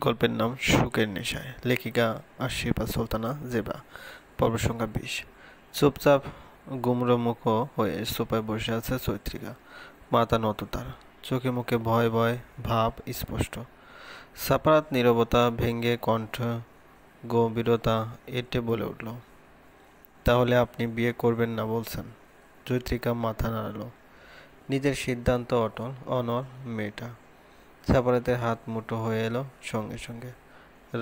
গল্পের নাম সুখের নেশায়। লেখিকা আশিফা সুলতানা জেবা। পর্ব সংখ্যা 20। চুপচাপ গুমরমুখ হয়ে সোফায় বসে আছে চৈত্রিকা। মাথা নত তার, চোখে মুখে ভয় ভয় ভাব স্পষ্ট। সাপারাত নীরবতা ভেঙে কণ্ঠ গভীরতা এঁটে বলে উঠল, তাহলে আপনি বিয়ে করবেন না বলছেন? চৈত্রিকা মাথা নাড়ালো। নিজের সিদ্ধান্ত অটল অনড় মেয়েটা। সাপারাতের হাত মুঠো হয়ে এলো সঙ্গে সঙ্গে।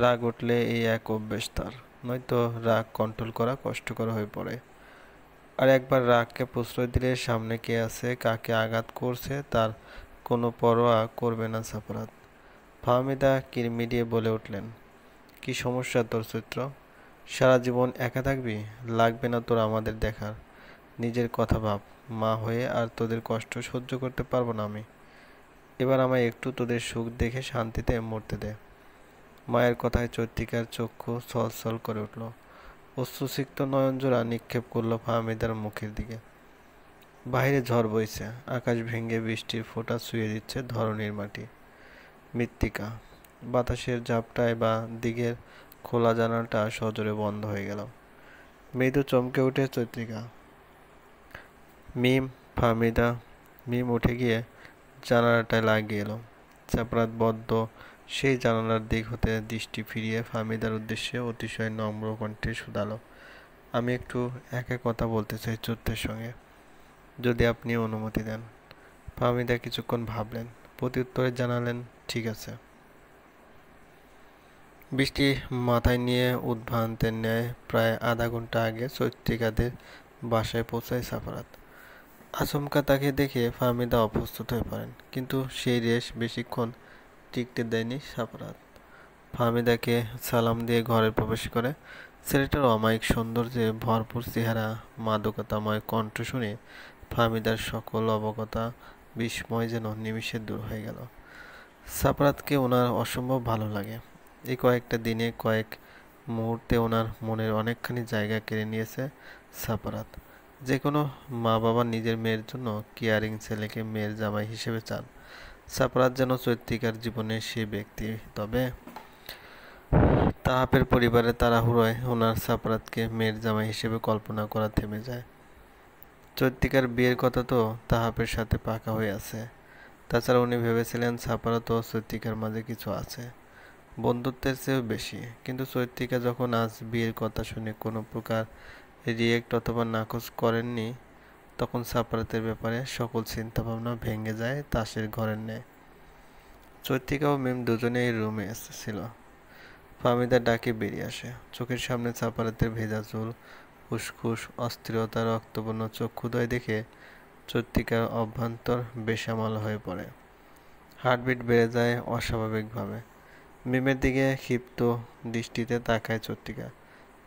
রাগ উঠলে এই এক অভ্যেস তার, নয়তো রাগ কন্ট্রোল করা কষ্টকর হয়ে পড়ে। আর একবার রাগকে প্রশ্রয় দিলে সামনে কে আছে, কাকে আঘাত করছে তার কোনো পরোয়া করবে না সাপারাত। ফাহমিদা কিরমিরিয়ে বলে উঠলেন, কি সমস্যা তোর চৈত্র? সারা জীবন একা থাকবি? লাগবে না তোর আমাদের দেখার। নিজের কথা ভাব, মা হয়ে আর তোদের কষ্ট সহ্য করতে পারবো না আমি। এবার আমায় একটু তোদের সুখ দেখে শান্তিতে মরতে দে। মায়ের কথায় চৈত্রিকার চক্ষু ছলছল করে উঠল। অশ্রুসিক্ত নয়নজোড়া নিক্ষেপ করলো ফাহমিদার মুখের দিকে। বাইরে ঝড় বইছে, আকাশ ভেঙে বৃষ্টির ফোঁটা ছুঁয়ে দিচ্ছে ধরণীর মাটি। মৃত্তিকা বাতাসের ঝাপটায় বা দিকের খোলা জানালাটা সজোরে বন্ধ হয়ে গেল। মৃদু চমকে উঠে চৈত্রিকা। মিম, ফাহমিদা। মিম উঠে গিয়ে জানালাটায় লাগিয়ে এলো। চাপরাত বদ্ধ সেই জানালার দিক হতে দৃষ্টি ফিরিয়ে ফাহমিদার উদ্দেশ্যে অতিশয় নম্র কণ্ঠে শুধালো, আমি একটু একা কথা বলতে চাই চৈত্রের সঙ্গে, যদি আপনি অনুমতি দেন। ফাহমিদা কিছুক্ষণ ভাবলেন, প্রত্যুত্তরে জানালেন, ঠিক আছে। বৃষ্টি মাথায় নিয়ে উদ্ভ্রান্তের ন্যায় প্রায় আধা ঘন্টা আগে চৈত্রিকাদের বাসায় পৌঁছায় সাফারাত। আচমকা তাকে দেখে ফাহমিদা অপ্রস্তুত হয়ে পড়েন, কিন্তু সেই রেশ বেশিক্ষণ টিকতে দেয়নি সাফারাত। ফাহমিদাকে সালাম দিয়ে ঘরে প্রবেশ করে। ছেলেটার অমায়িক সৌন্দর্যে ভরপুর চেহারা, মাদকতাময় কণ্ঠ শুনে ফাহমিদার সকল অবগতা বিস্ময় যেন নিমিষে দূর হয়ে গেল। সাফারাতকে ওনার অসম্ভব ভালো লাগে। এই কয়েকটা দিনে কয়েক মুহূর্তে ওনার মনের অনেকখানি জায়গা কেড়ে নিয়েছে সাফারাত। যে কোনো মা বাবা নিজের মেয়ের জন্য কেয়ারিং ছেলেকে মেয়ের জামাই হিসেবে চান। সাফারাত যেন চৈত্রিকার জীবনে সে ব্যক্তি। তবে তাহাপের পরিবারের তাড়াহুড়োয় ওনার সাফারাতকে মেয়ের জামাই হিসেবে কল্পনা করা থেমে যায়। চৈত্রিকার বিয়ের কথা তো তাহাপের সাথে পাকা হয়ে আছে। তাছাড়া উনি ভেবেছিলেন সাফারাত ও চৈত্রিকার মাঝে কিছু আছে, বন্ধুত্বের চেয়েও বেশি। কিন্তু চৈত্রিকা যখন আজ বিয়ের কথা শুনে কোনো প্রকার রিয়েক্ট অথবা নাকচ করেননি, তখন সাফারাতের ব্যাপারে সকল চিন্তাভাবনা ভেঙে যায় তাসের ঘরের ন্যায়। চৈত্রিকা ও মিম দুজনেই রুমে এসেছিল। ফাহমিদা ডাকে বেরিয়ে আসে। চোখের সামনে সাফারাতের ভেজা চুল, ফুসফুস, অস্থিরতা, রক্তবর্ণ চক্ষুদ্বয় দেখে চৈত্রিকার অভ্যন্তর বেসামাল হয়ে পড়ে। হার্টবিট বেড়ে যায় অস্বাভাবিকভাবে। মিমের দিকে ক্ষিপ্ত দৃষ্টিতে তাকায় চৈত্রিকা।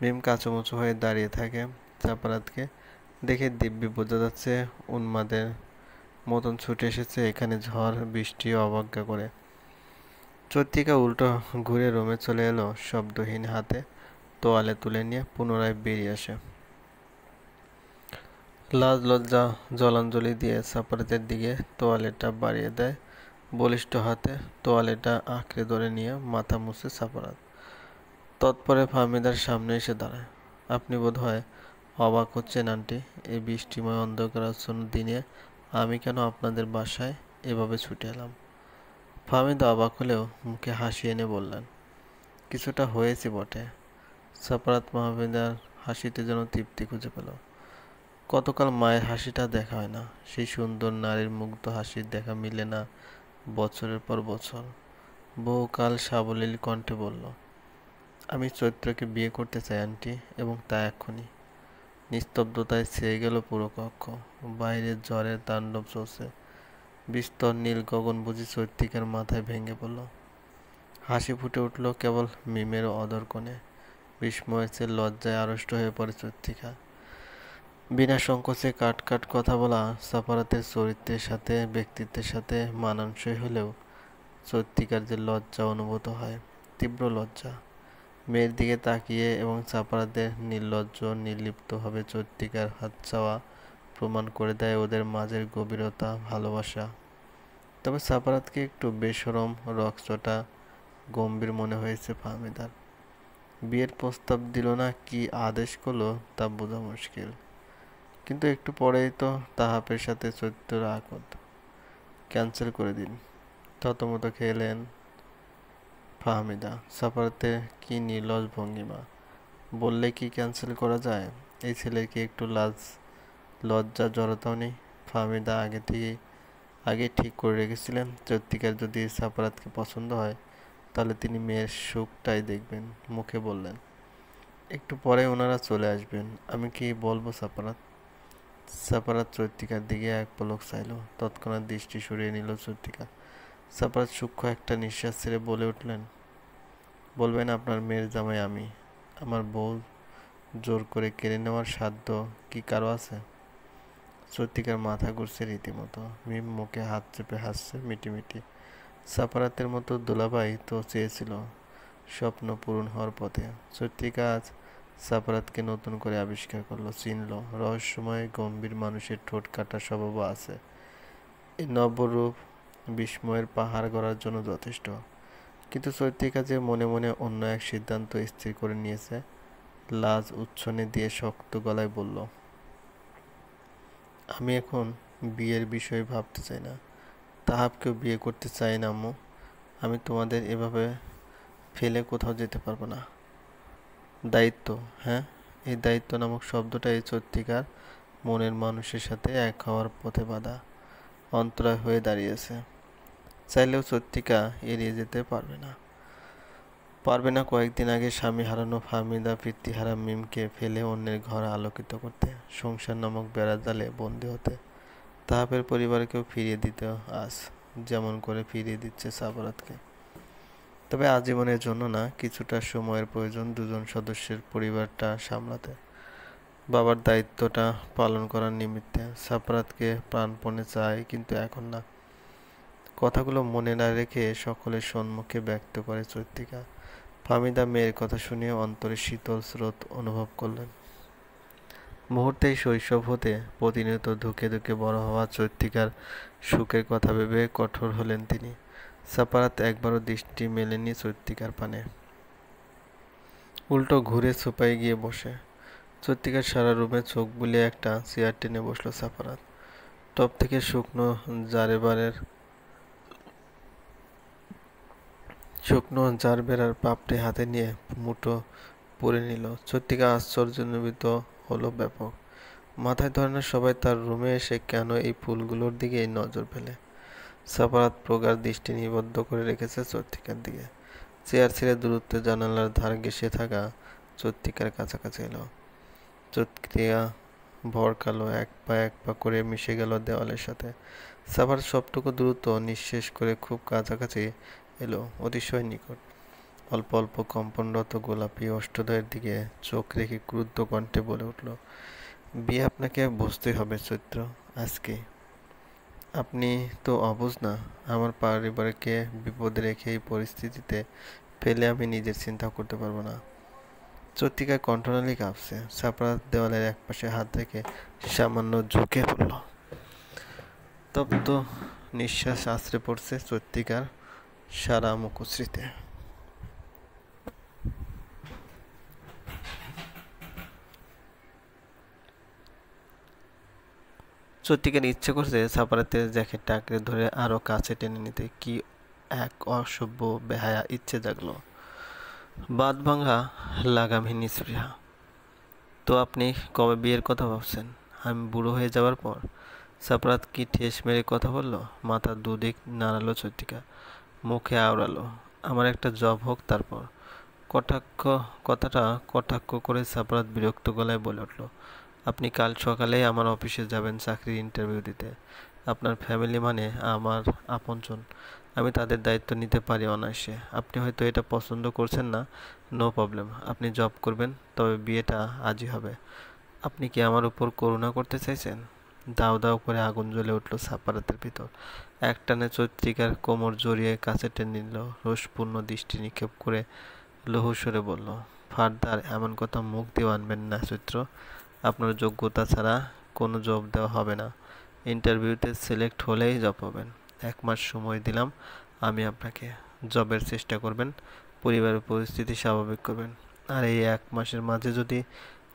মিম কাঁচুমুচু হয়ে দাঁড়িয়ে থাকে। সাফারাতকে দেখে দিব্যি বোঝা যাচ্ছে উন্মাদের মতন ছুটে এসেছে এখানে ঝড় বৃষ্টি অবজ্ঞা করে। চৈত্রিকা উল্টো ঘুরে রুমে চলে এলো শব্দহীন হাতে তোয়ালে তুলে নিয়ে পুনরায় বেরিয়ে আসে। লাজ লজ্জা জলাঞ্জলি দিয়ে সাফারাতের দিকে তোয়ালেটা বাড়িয়ে দেয়। বলিষ্ঠ হাতে তোয়ালেটা আঁকড়ে ধরে নিয়ে মাথা মুছে সাফারাত। তৎপরে ফাহমিদার সামনে এসে দাঁড়ায়। আপনি বোধহয় অবাক হচ্ছেন আন্টি, এই বৃষ্টিময় অন্ধকারাচ্ছন্ন দিনে আমি কেন আপনাদের বাসায় এভাবে ছুটে এলাম? ফাহমিদা অবাক হলেও মুখে হাসি এনে বললেন, কিছুটা হয়েছে বটে। সাফারাত ফাহমিদার হাসিতে যেন তৃপ্তি খুঁজে পেল। কতকাল মায়ের হাসিটা দেখা হয় না, সেই সুন্দর নারীর মুগ্ধ হাসির দেখা মিলে না বছরের পর বছর। বহুকাল সাবলীল কণ্ঠে বলল, আমি চৈত্রকে বিয়ে করতে চাই আন্টি, এবং তা এক্ষুনি। নিস্তব্ধতায় ছেয়ে গেল পুরো কক্ষ। বাইরে ঝড়ের তাণ্ডব চলছে। বিস্তর নীল গগন বুঝি চৈত্রিকার মাথায় ভেঙে পড়ল। হাসি ফুটে উঠল কেবল মিমের অধর কোণে। বিস্ময়ের চেয়ে লজ্জায় আড়ষ্ট হয়ে পড়ে চৈত্রিকা। বিনা সংকোচে কাট কাট কথা বলা সাফারাতের চরিত্রের সাথে ব্যক্তিত্বের সাথে মানানসই হলেও চৈত্রিকার যে লজ্জা অনুভূত হয়, তীব্র লজ্জা। মেয়ের দিকে তাকিয়ে এবং সাফারাতের নির্লজ্জ নির্লিপ্তভাবে চৈত্রিকার হাত চাওয়া প্রমাণ করে দেয় ওদের মাঝের গভীরতা, ভালোবাসা। তবে সাফারাতকে একটু বেশরম, রকচটা গম্ভীর মনে হয়েছে ফাহমিদার। বিয়ের প্রস্তাব দিল না কি আদেশ করলো তা বোঝা মুশকিল, কিন্তু একটু পরেই তো তাহাপের সাথে চৈত্রের আকদ। ক্যান্সেল করে দিন। থতমত খেলেন ফাহমিদা। সাফারাতে কি নির্লজ্জ ভঙ্গিমা! বললে কি ক্যান্সেল করা যায়? এই ছেলের কি একটু লজ্জা জড়তাও নেই? ফাহমিদা আগে ঠিক করে রেখেছিলেন চৈত্রিকার যদি সাফারাতকে পছন্দ হয় তাহলে তিনি মেয়ের সুখটাই দেখবেন। মুখে বললেন, একটু পরে ওনারা চলে আসবেন, আমি কি বলবো সাফারাত? সাফারাত চৈত্রিকার দিকে এক পলক চাইল, তৎক্ষণাৎ দৃষ্টি সরিয়ে নিল চৈত্রিকা। সাফারাত সূক্ষ্ম একটা নিঃশ্বাস ছেড়ে বলে উঠলেন, বলবেন আপনার মেয়ের জামাই আমি। আমার বউ জোর করে কেড়ে নেওয়ার সাধ্য কি কারো আছে? চৈত্রিকার মাথা ঘুরছে রীতিমতো। মিম মুখে হাত চেপে হাসছে মিটিমিটি। সাফারাতের মতো দুলাভাই তো চেয়েছিল স্বপ্ন পূরণ হওয়ার পথে। চৈত্রিকা আজ সাফারাতকে নতুন করে আবিষ্কার করলো, চিনল। রহস্যময় গম্ভীর মানুষের ঠোঁট কাটা স্বভাবও আছে। এই নবরূপ বিস্ময়ের পাহাড় গড়ার জন্য যথেষ্ট। কিন্তু চৈত্রিকা যে মনে মনে অন্য এক সিদ্ধান্ত স্থির করে নিয়েছে। লাজ উচ্ছনে দিয়ে শক্ত গলায় বলল, আমি এখন বিয়ের বিষয়ে ভাবতে চাই না। তাহাবকেও বিয়ে করতে চাই না আম্মু। আমি তোমাদের এভাবে ফেলে কোথাও যেতে পারবো না। দায়িত্ব, হ্যাঁ, এই দায়িত্ব নামক শব্দটাই চৈত্রিকার মনের মানুষের সাথে এক হওয়ার পথে বাধা, অন্তরায় হয়ে দাঁড়িয়েছে। চাইলেও চৈত্রিকা এড়িয়ে যেতে পারবে না কয়েকদিন আগে স্বামী হারানো ফাহমিদা পিতৃহারা মিমকে ফেলে অন্যের ঘর আলোকিত করতে, সংসার নামক বেড়া জালে বন্দী হতে, তাহাপের পরিবারকেও ফিরিয়ে দিতে আজ যেমন করে ফিরিয়ে দিচ্ছে সাফারাতকে। তবে আজীবনের জন্য না, কিছুটা সময়ের প্রয়োজন দুজন সদস্যের পরিবারটা সামলাতে, বাবার দায়িত্বটা পালন করার নিমিত্তে। সাফারাতকে প্রাণপণে চায়, কিন্তু এখন না। কথাগুলো মনে না রেখে সকলের সম্মুখে ব্যক্ত করে চৈত্রিকা। ফাহমিদা মেয়ের কথা শুনে অন্তরে শীতল স্রোত অনুভব করলেন। মুহূর্তেই শৈশব হতে প্রতিনিয়ত ধুকে ধুকে বড় হওয়া চৈত্রিকার সুখের কথা ভেবে কঠোর হলেন তিনি। সাফারাত একবারও দৃষ্টি মেলেনি চৈত্রিকার পানে, উল্টো ঘুরে সোফায় গিয়ে বসে। চৈত্রিকার সারা রুমে চোখ বুলিয়ে একটা চেয়ার টেনে বসলো সাফারাত। টপ থেকে শুকনো জারবেরার পাপড়ি হাতে নিয়ে মুঠো পুরে নিল। চৈত্রিকা আশ্চর্যান্বিত হলো ব্যাপক। মাথায় ধরে না সবাই তার রুমে এসে কেন এই ফুলগুলোর দিকে নজর ফেলে। সাফারাত প্রগাঢ় দৃষ্টি নিবদ্ধ করে রেখেছে চৈত্রিকার দিকে। চেয়ার ছেড়ে দূরত্বে জানালার ধার ঘেঁষে থাকা চৈত্রিকার কাছাকাছি এলো। চৈত্রিকা ভরকালো, এক পা করে মিশে গেল দেওয়ালের সাথে। সাফারাত সবটুকু দ্রুত নিঃশেষ করে খুব কাছাকাছি এলো, অতিশয় নিকট। অল্প অল্প কম্পনরত গোলাপি অষ্টদয়ের দিকে চোখ রেখে ক্রুদ্ধ কণ্ঠে বলে উঠল, বিয়ে আপনাকে বুঝতেই হবে চৈত্র, আজকে। আপনি তো অবুঝ না। আমার পরিবারকে বিপদে রেখে এই পরিস্থিতিতে ফেলে আমি নিজের চিন্তা করতে পারবো না। চৈত্রিকার কণ্ঠনালী কাঁপছে। সাফারাত দেওয়ালের একপাশে হাত রেখে সামান্য ঝুঁকে পড়ল। তপ্ত নিঃশ্বাস আছড়ে পড়ছে চৈত্রিকার সারা মুখশ্রীতে। চৈত্রিকার ইচ্ছে করছে সাফারাতের জ্যাকেটটা আঁকড়ে ধরে আরো কাছে টেনে নিতে। কি এক অসভ্য বেহায়া ইচ্ছে জাগলো, বাঁধ ভাঙা লাগামহীন স্পৃহা। তো আপনি কবে বিয়ের কথা ভাবছেন? আমি বুড়ো হয়ে যাওয়ার পর? সাফারাত কি ঠেস মেরে কথা বলল? মাথার দুদিক নাড়ালো চৈত্রিকা, মুখে আওড়ালো, আমার একটা জব হোক তারপর। কথাটা কটাক্ষ করে সাফারাত বিরক্ত গলায় বলে উঠল, আপনি কাল সকালেই আমার অফিসে যাবেন চাকরির ইন্টারভিউ দিতে। আপনার ফ্যামিলি মানে আমার আপনজন, আমি তাদের দায়িত্ব নিতে পারি অনায়াসে। আপনি হয়তো এটা পছন্দ করছেন না, নো প্রবলেম। আপনি জব করবেন, তবে বিয়েটা আজই হবে। আপনি কি আমার উপর করুণা করতে চাইছেন? দাউ দাউ করে আগুন জ্বলে উঠল সাফারাতের ভিতর। একটানে চৈত্রিকার কোমর জড়িয়ে কাছে টেনে নিল, রোষপূর্ণ দৃষ্টি নিক্ষেপ করে লৌহ স্বরে বলল, ফার্দার এমন কথা মুখ দিয়ে আনবেন না চৈত্র। আপনার যোগ্যতা ছাড়া কোনো জব দেওয়া হবে না। ইন্টারভিউতে সিলেক্ট হলেই জব পাবেন। 1 মাস সময় দিলাম আমি আপনাকে। জবের চেষ্টা করবেন, পরিবারের পরিস্থিতি স্বাভাবিক করবেন। আর এই 1 মাসের মাঝে যদি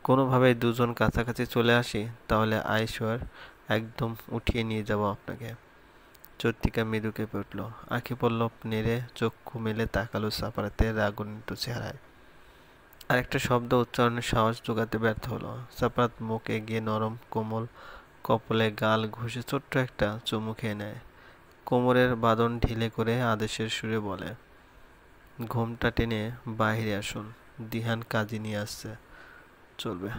কোনোভাবে দুজন কাছাকাছি চলে আসি, তাহলে আইশ্বর একদম উঠিয়ে নিয়ে যাব আপনাকে। চৈত্রিকা মৃদু কেঁপে উঠল। আঁখি পল্লব নেড়ে চক্ষু মেলে তাকালো সাফারাতের রাগান্বিত চেহারায়। আরেকটা শব্দ উচ্চারণের সাহস জোগাতে ব্যর্থ হলো। সাফারাত মুখ এগিয়ে নরম কোমল কপলে গাল ঘষে ছোট্ট একটা চুমু খেয়ে নেয়। কোমরের বাঁধন ঢিলে করে আদেশের সুরে বলে, ঘোমটা টেনে বাইরে আসুন, দিহান কাজী নিয়ে আসছে। চলবে।